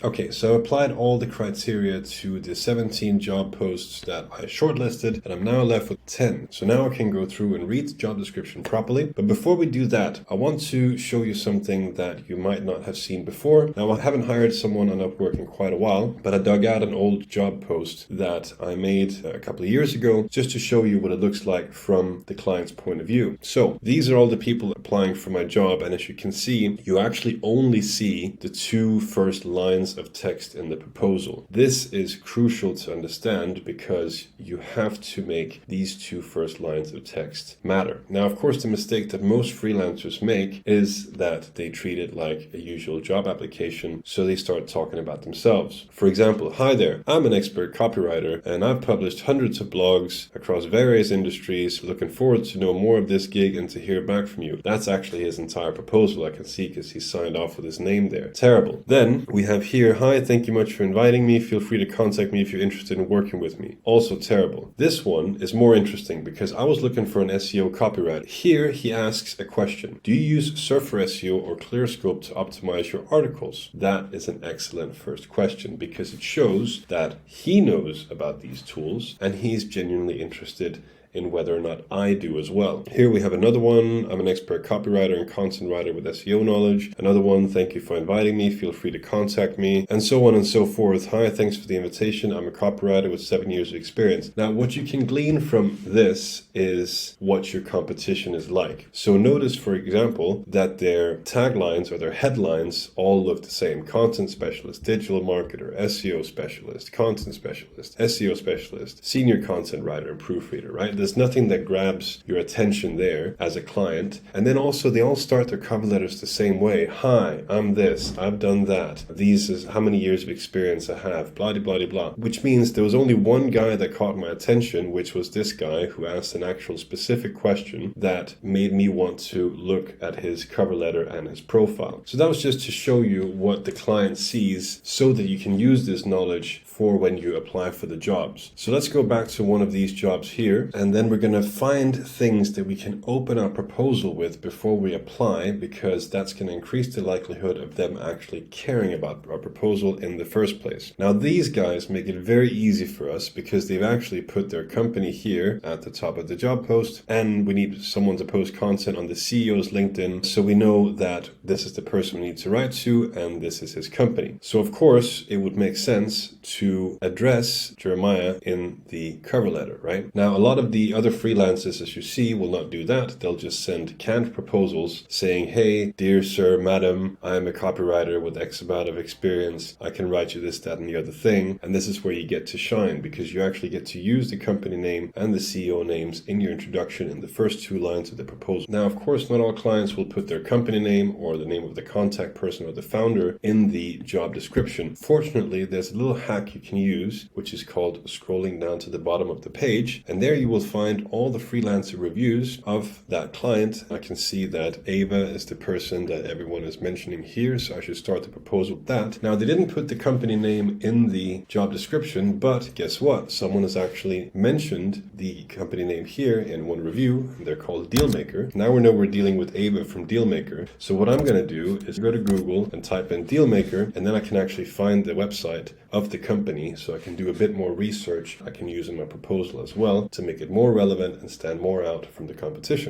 Okay, so I applied all the criteria to the 17 job posts that I shortlisted, and I'm now left with 10. So now I can go through and read the job description properly. But before we do that, I want to show you something that you might not have seen before. Now, I haven't hired someone on Upwork in quite a while, but I dug out an old job post that I made a couple of years ago just to show you what it looks like from the client's point of view. So these are all the people applying for my job, and as you can see, you actually only see the two first lines of text in the proposal. This is crucial to understand because you have to make these two first lines of text matter. Now, of course, the mistake that most freelancers make is that they treat it like a usual job application, so they start talking about themselves. For example, hi there, I'm an expert copywriter and I've published hundreds of blogs across various industries. Looking forward to know more of this gig and to hear back from you. That's actually his entire proposal, I can see, because he signed off with his name there. Terrible. Then we have here, hi, thank you much for inviting me. Feel free to contact me if you're interested in working with me. Also terrible. This one is more interesting because I was looking for an SEO copywriter. Here he asks a question. Do you use Surfer SEO or ClearScope to optimize your articles? That is an excellent first question because it shows that he knows about these tools and he's genuinely interested in whether or not I do as well. Here we have another one. I'm an expert copywriter and content writer with SEO knowledge. Another one, thank you for inviting me. Feel free to contact me. And so on and so forth. Hi, thanks for the invitation. I'm a copywriter with 7 years of experience. Now, what you can glean from this is what your competition is like. So notice, for example, that their taglines or their headlines all look the same. Content specialist, digital marketer, SEO specialist, content specialist, SEO specialist, senior content writer, and proofreader, right? There's nothing that grabs your attention there as a client. And then also they all start their cover letters the same way. Hi, I'm this, I've done that. These is how many years of experience I have, blah, blah, blah, blah. Which means there was only one guy that caught my attention, which was this guy who asked an actual specific question that made me want to look at his cover letter and his profile. So that was just to show you what the client sees so that you can use this knowledge for when you apply for the jobs. So let's go back to one of these jobs here, and then we're going to find things that we can open our proposal with before we apply, because that's going to increase the likelihood of them actually caring about our proposal in the first place. Now, these guys make it very easy for us because they've actually put their company here at the top of the job post, and we need someone to post content on the CEO's LinkedIn, so we know that this is the person we need to write to and this is his company. So of course, it would make sense to address Jeremiah in the cover letter, right? Now, a lot of the other freelancers, as you see, will not do that. They'll just send canned proposals saying, hey, dear sir, madam, I am a copywriter with X amount of experience. I can write you this, that, and the other thing. And this is where you get to shine because you actually get to use the company name and the CEO names in your introduction in the first two lines of the proposal. Now, of course, not all clients will put their company name or the name of the contact person or the founder in the job description. Fortunately, there's a little hack you can use, which is called scrolling down to the bottom of the page. And there you will find all the freelancer reviews of that client. I can see that Ava is the person that everyone is mentioning here, so I should start the proposal with that. Now, they didn't put the company name in the job description, but guess what? Someone has actually mentioned the company name here in one review. They're called Dealmaker. Now we know we're dealing with Ava from Dealmaker. So what I'm going to do is go to Google and type in Dealmaker, and then I can actually find the website of the company, so I can do a bit more research I can use in my proposal as well to make it more relevant and stand more out from the competition.